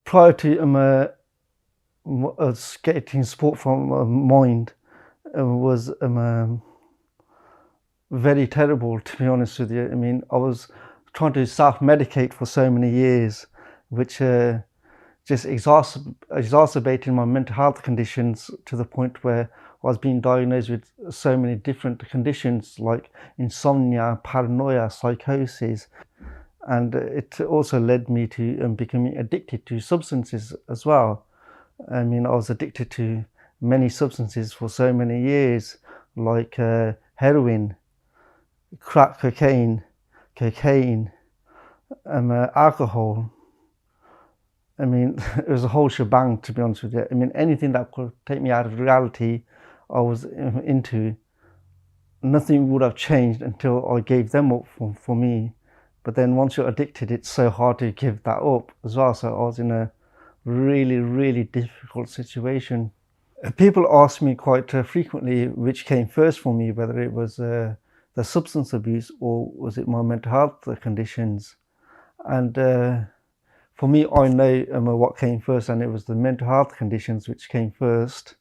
Prior to getting support from Mind was very terrible, to be honest with you. I mean, I was trying to self-medicate for so many years, which just exacerbated my mental health conditions to the point where I was being diagnosed with so many different conditions like insomnia, paranoia, psychosis, and it also led me to becoming addicted to substances as well. I mean, I was addicted to many substances for so many years, like heroin, crack cocaine, alcohol. I mean, it was a whole shebang, to be honest with you. I mean, anything that could take me out of reality, I was into. Nothing would have changed until I gave them up for me. But then once you're addicted, it's so hard to give that up as well. So I was in a really, really difficult situation. People ask me quite frequently which came first for me, whether it was the substance abuse or was it my mental health conditions. And for me, I know what came first, and it was the mental health conditions which came first.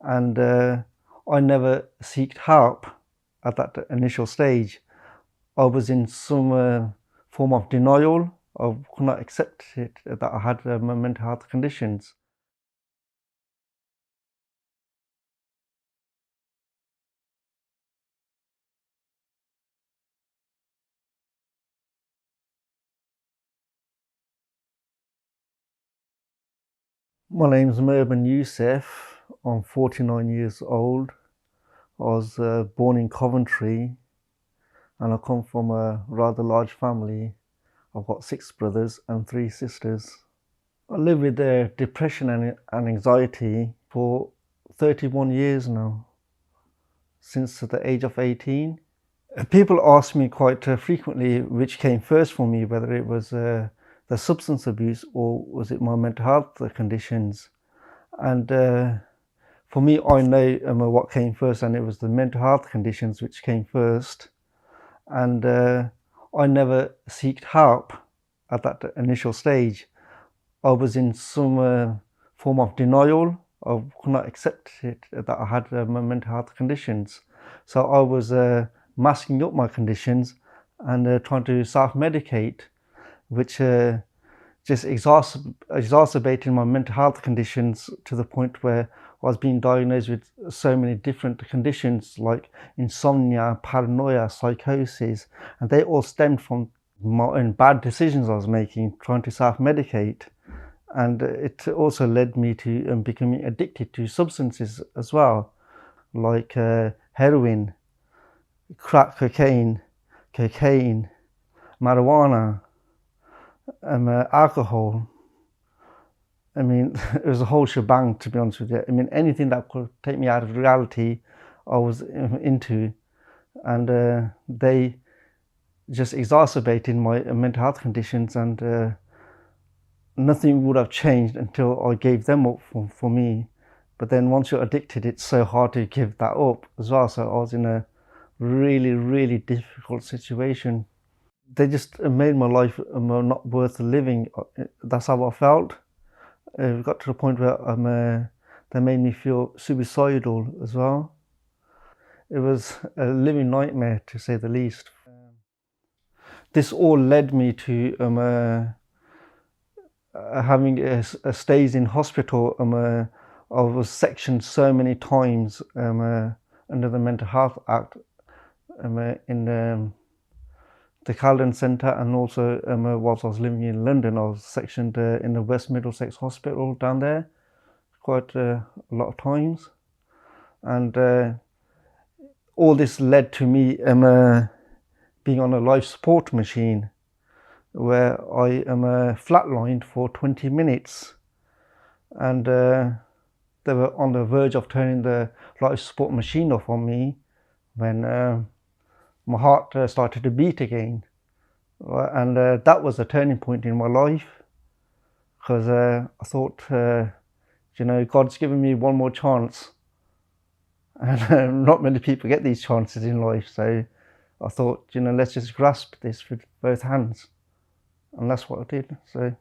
And I never sought help at that initial stage. I was in some form of denial. I could not accept it that I had mental health conditions. My name's Mirban. I'm 49 years old. I was born in Coventry, and I come from a rather large family. I've got 6 brothers and 3 sisters. I live with depression and anxiety for 31 years now, since the age of 18. People ask me quite frequently which came first for me, whether it was the substance abuse or was it my mental health conditions. And for me, I know what came first, and it was the mental health conditions which came first. And I never sought help at that initial stage. I was in some form of denial. I could not accept it that I had mental health conditions. So I was masking up my conditions and trying to self-medicate, which just exacerbated my mental health conditions to the point where I was being diagnosed with so many different conditions like insomnia, paranoia, psychosis, and they all stemmed from my own bad decisions I was making, trying to self-medicate. And it also led me to becoming addicted to substances as well, like heroin, crack cocaine, marijuana, alcohol. I mean, it was a whole shebang, to be honest with you. I mean, anything that could take me out of reality, I was into. And they just exacerbated my mental health conditions, and nothing would have changed until I gave them up for me. But then once you're addicted, it's so hard to give that up as well. So I was in a really, really difficult situation. They just made my life not worth living. That's how I felt. It got to the point where they made me feel suicidal as well. It was a living nightmare, to say the least. This all led me to having stays in hospital. I was sectioned so many times under the Mental Health Act in the Calden Centre, and also whilst I was living in London, I was sectioned in the West Middlesex Hospital down there quite a lot of times. And all this led to me being on a life support machine, where I am flatlined for 20 minutes. And they were on the verge of turning the life support machine off on me when my heart started to beat again. And that was a turning point in my life, because I thought, God's given me one more chance. And not many people get these chances in life. So I thought, let's just grasp this with both hands. And that's what I did. So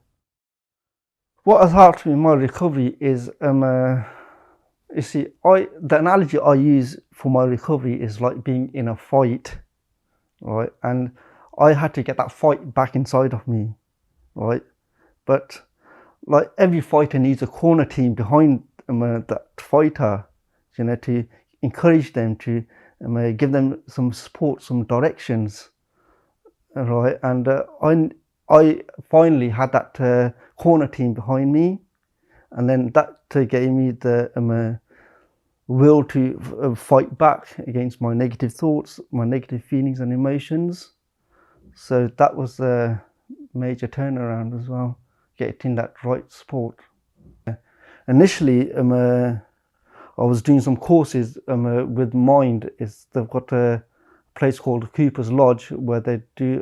What has helped me in my recovery is, you see, the analogy I use for my recovery is like being in a fight, right? And I had to get that fight back inside of me, right? But like every fighter needs a corner team behind that fighter, to encourage them, to give them some support, some directions, right? And I finally had that corner team behind me, and then that gave me the will to fight back against my negative thoughts, my negative feelings and emotions. So that was a major turnaround as well, getting that right support. Initially, I was doing some courses with Mind. They've got a place called Cooper's Lodge where they do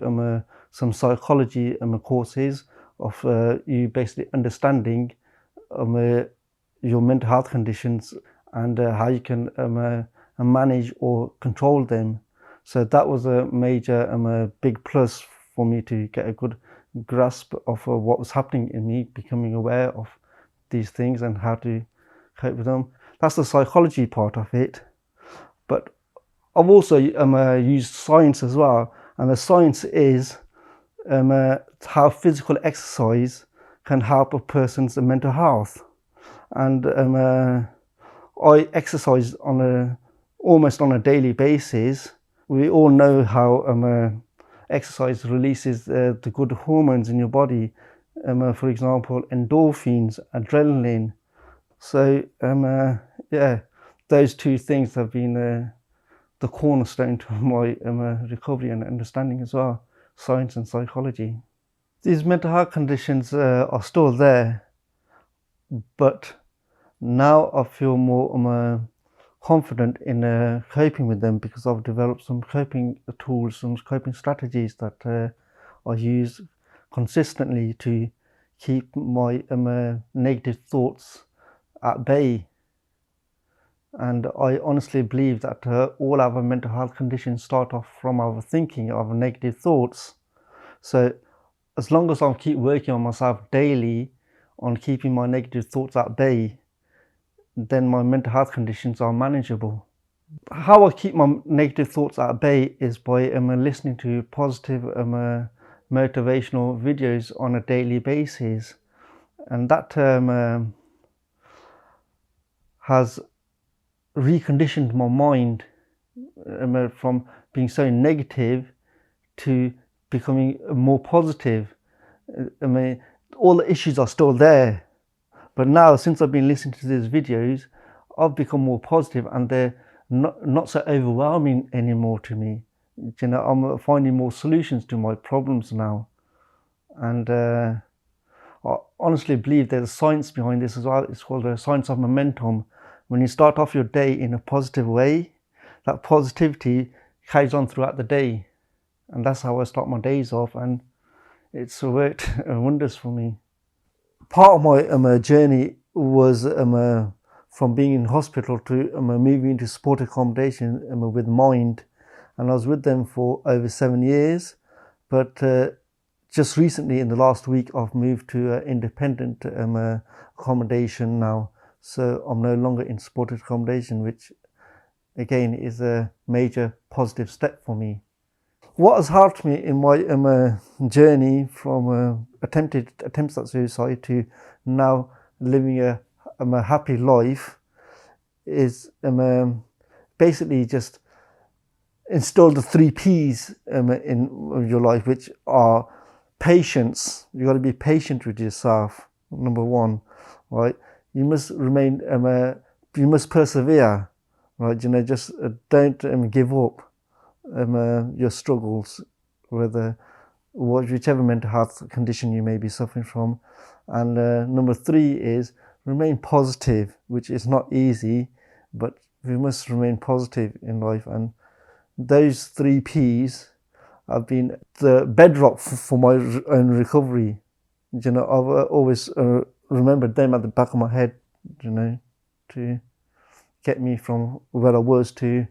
some psychology courses of you basically understanding your mental health conditions and how you can manage or control them. So that was a major big plus for me to get a good grasp of what was happening in me, becoming aware of these things and how to cope with them. That's the psychology part of it. But I've also used science as well, and the science is how physical exercise can help a person's mental health. And I exercise almost on a daily basis. We all know how exercise releases the good hormones in your body. For example, endorphins, adrenaline. So yeah, those two things have been the cornerstone to my recovery and understanding as well, science and psychology. These mental health conditions are still there, but now I feel more confident in coping with them because I've developed some coping tools, some coping strategies that I use consistently to keep my negative thoughts at bay. And I honestly believe that all our mental health conditions start off from our thinking, our negative thoughts. So as long as I keep working on myself daily on keeping my negative thoughts at bay, then my mental health conditions are manageable. How I keep my negative thoughts at bay is by listening to positive motivational videos on a daily basis, and that has reconditioned my mind from being so negative to becoming more positive. All the issues are still there, but now since I've been listening to these videos, I've become more positive and they're not so overwhelming anymore to me. I'm finding more solutions to my problems now, and I honestly believe there's science behind this as well. It's called the science of momentum. When you start off your day in a positive way, that positivity carries on throughout the day, and that's how I start my days off, and it's worked wonders for me. Part of my journey was from being in hospital to moving into supported accommodation with Mind, and I was with them for over 7 years. But just recently, in the last week, I've moved to independent accommodation now. So I'm no longer in supported accommodation, which again is a major positive step for me. What has helped me in my journey from attempts at suicide to now living a happy life is basically just instill the 3 P's in your life, which are patience. You got to be patient with yourself. Number 1, right? You must remain. You must persevere, right? Just don't give up your struggles, whichever mental health condition you may be suffering from. And number 3 is remain positive, which is not easy, but we must remain positive in life. And those 3 P's have been the bedrock for my own recovery. I've always remembered them at the back of my head, to get me from where I was to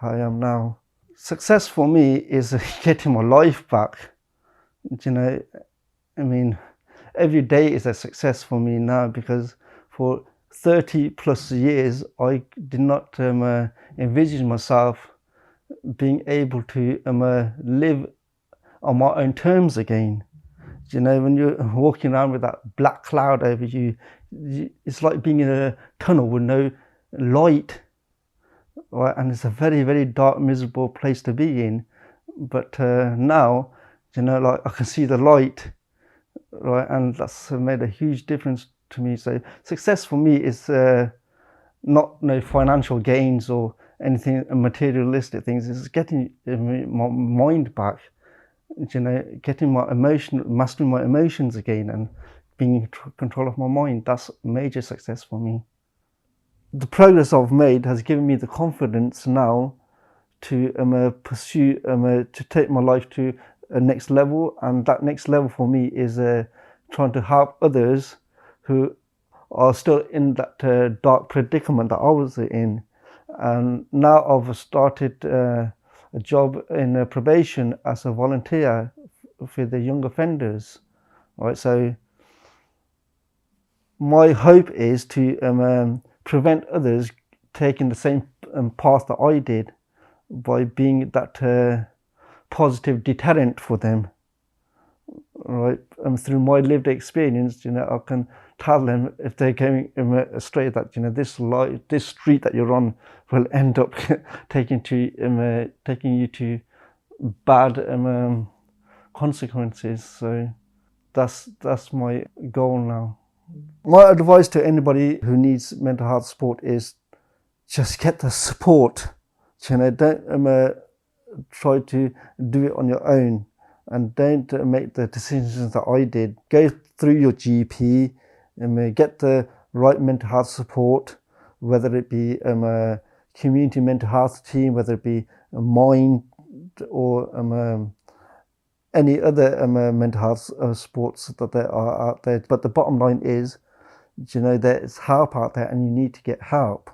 how I am now. Success for me is getting my life back. every day is a success for me now, because for 30 plus years I did not envisage myself being able to live on my own terms again. You know, when you're walking around with that black cloud over you, it's like being in a tunnel with no light, right? And it's a very, very dark, miserable place to be in. But now, you know, like I can see the light, right? And that's made a huge difference to me. So success for me is not no financial gains or anything materialistic things. It's getting my mind back, you know, getting mastering my emotions again, and being in control of my mind. That's major success for me. The progress I've made has given me the confidence now to pursue, to take my life to a next level. And that next level for me is trying to help others who are still in that dark predicament that I was in. And now I've started a job in probation as a volunteer for the young offenders, right? So my hope is to prevent others taking the same path that I did, by being that positive deterrent for them, right? And through my lived experience, you know, I can tell them if they're going astray that, you know, this street that you're on will end up taking you to bad consequences. So that's my goal now. My advice to anybody who needs mental health support is just get the support. You know, don't try to do it on your own, and don't make the decisions that I did. Go through your GP and get the right mental health support, whether it be a community mental health team, whether it be a Mind or any other mental health supports that there are out there. But the bottom line is, you know, there's help out there and you need to get help.